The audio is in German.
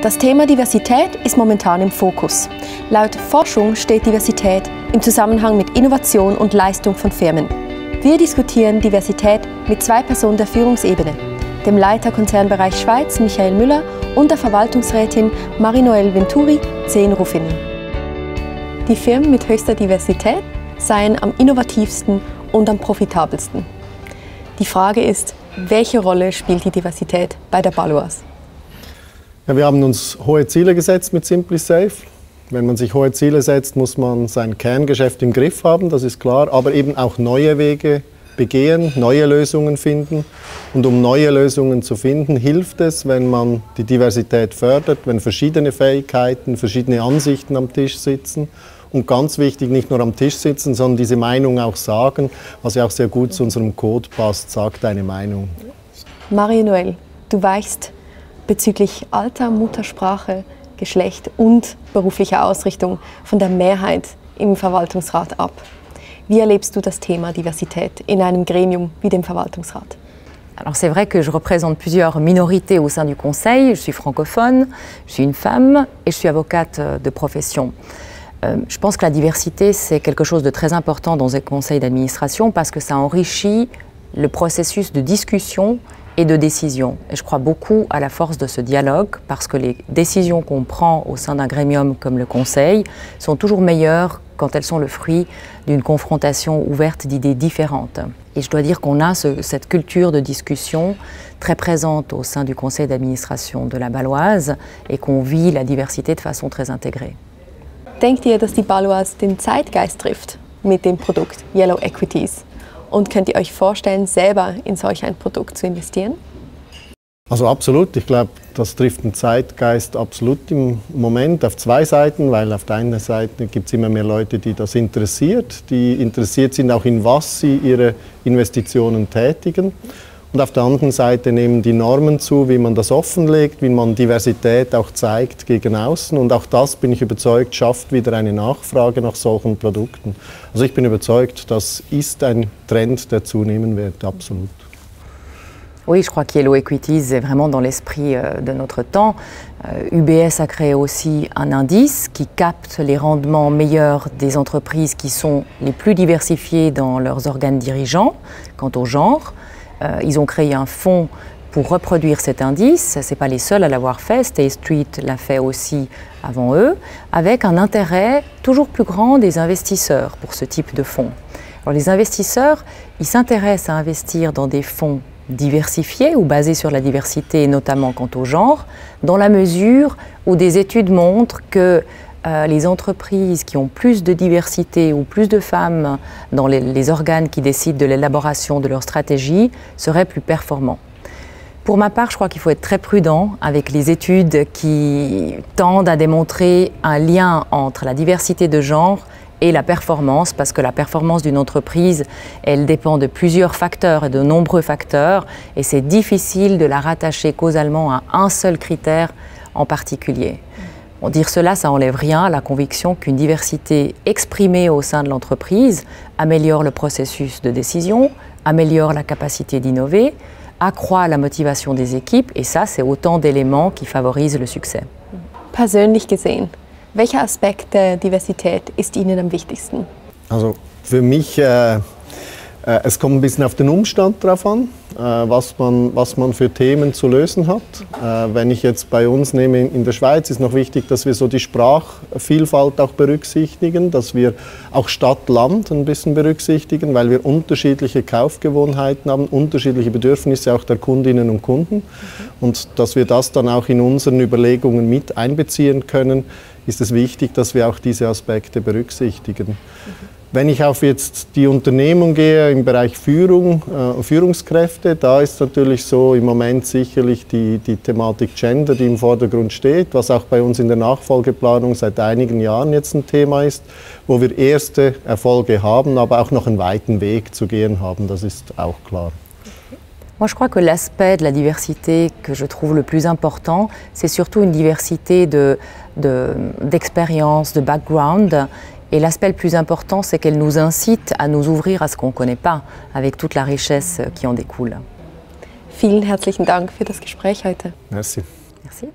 Das Thema Diversität ist momentan im Fokus. Laut Forschung steht Diversität im Zusammenhang mit Innovation und Leistung von Firmen. Wir diskutieren Diversität mit zwei Personen der Führungsebene, dem Leiter Konzernbereich Schweiz Michael Müller und der Verwaltungsrätin Marie-Noëlle Venturi, 10 Ruffinnen. Die Firmen mit höchster Diversität seien am innovativsten und am profitabelsten. Die Frage ist, welche Rolle spielt die Diversität bei der Baloise? Ja, wir haben uns hohe Ziele gesetzt mit Simply Safe. Wenn man sich hohe Ziele setzt, muss man sein Kerngeschäft im Griff haben, das ist klar, aber eben auch neue Wege begehen, neue Lösungen finden. Und um neue Lösungen zu finden, hilft es, wenn man die Diversität fördert, wenn verschiedene Fähigkeiten, verschiedene Ansichten am Tisch sitzen. Und ganz wichtig, nicht nur am Tisch sitzen, sondern diese Meinung auch sagen, was ja auch sehr gut zu unserem Code passt, sag deine Meinung. Marie-Noëlle, du weichst bezüglich Alter, Muttersprache, Geschlecht und beruflicher Ausrichtung von der Mehrheit im Verwaltungsrat ab. Wie erlebst du das Thema Diversität in einem Gremium wie dem Verwaltungsrat? Alors c'est vrai que je représente plusieurs minorités au sein du Conseil. Je suis francophone, je suis une femme et je suis avocate de profession. Je pense que la diversité, c'est quelque chose de très important dans un conseil d'administration parce que ça enrichit le processus de discussion et de décision. Et je crois beaucoup à la force de ce dialogue parce que les décisions qu'on prend au sein d'un grémium comme le Conseil sont toujours meilleures quand elles sont le fruit d'une confrontation ouverte d'idées différentes. Et je dois dire qu'on a cette culture de discussion très présente au sein du conseil d'administration de la Baloise et qu'on vit la diversité de façon très intégrée. Denkt ihr, dass die Baloise den Zeitgeist trifft mit dem Produkt Yellow Equities? Und könnt ihr euch vorstellen, selber in solch ein Produkt zu investieren? Also absolut. Ich glaube, das trifft den Zeitgeist absolut im Moment auf zwei Seiten, weil auf der einen Seite gibt es immer mehr Leute, die das interessiert, die interessiert sind auch in was sie ihre Investitionen tätigen. Und auf der anderen Seite nehmen die Normen zu, wie man das offenlegt, wie man Diversität auch zeigt gegen außen. Und auch das, bin ich überzeugt, schafft wieder eine Nachfrage nach solchen Produkten. Also ich bin überzeugt, das ist ein Trend, der zunehmen wird, absolut. Oui, je crois que Yellow Equities est vraiment dans l'esprit de notre temps. UBS a créé aussi un indice qui capte les rendements meilleurs des entreprises qui sont les plus diversifiées dans leurs organes dirigeants, quant au genre. Ils ont créé un fonds pour reproduire cet indice. Ce n'est pas les seuls à l'avoir fait, State Street l'a fait aussi avant eux, avec un intérêt toujours plus grand des investisseurs pour ce type de fonds. Alors les investisseurs, ils s'intéressent à investir dans des fonds diversifiés ou basés sur la diversité, notamment quant au genre, dans la mesure où des études montrent que les entreprises qui ont plus de diversité ou plus de femmes dans les organes qui décident de l'élaboration de leur stratégie seraient plus performants. Pour ma part, je crois qu'il faut être très prudent avec les études qui tendent à démontrer un lien entre la diversité de genre et la performance, parce que la performance d'une entreprise, elle dépend de plusieurs facteurs et de nombreux facteurs, et c'est difficile de la rattacher causalement à un seul critère en particulier. Bon, dire cela, ça n'enlève rien à la conviction qu'une diversité exprimée au sein de l'entreprise améliore le processus de décision, améliore la capacité d'innover, accroît la motivation des équipes, et ça, c'est autant d'éléments qui favorisent le succès. Persönlich gesehen, welcher Aspekt der Diversität ist Ihnen am wichtigsten? Also für mich, es kommt ein bisschen auf den Umstand drauf an, was man für Themen zu lösen hat. Wenn ich jetzt bei uns nehme, in der Schweiz ist noch wichtig, dass wir so die Sprachvielfalt auch berücksichtigen, dass wir auch Stadt-Land ein bisschen berücksichtigen, weil wir unterschiedliche Kaufgewohnheiten haben, unterschiedliche Bedürfnisse auch der Kundinnen und Kunden. Und dass wir das dann auch in unseren Überlegungen mit einbeziehen können, ist es wichtig, dass wir auch diese Aspekte berücksichtigen. Wenn ich auf jetzt die Unternehmung gehe im Bereich Führung, Führungskräfte, da ist natürlich so im Moment sicherlich die Thematik Gender, die im Vordergrund steht, was auch bei uns in der Nachfolgeplanung seit einigen Jahren jetzt ein Thema ist, wo wir erste Erfolge haben, aber auch noch einen weiten Weg zu gehen haben, das ist auch klar. Moi, je crois que l'aspect de la diversité que je trouve le plus important, c'est surtout une diversité d'expérience, de background. Et l'aspect le plus important, c'est qu'elle nous incite à nous ouvrir à ce qu'on ne connaît pas, avec toute la richesse qui en découle. Vielen herzlichen Dank für das Gespräch heute. Merci. Merci.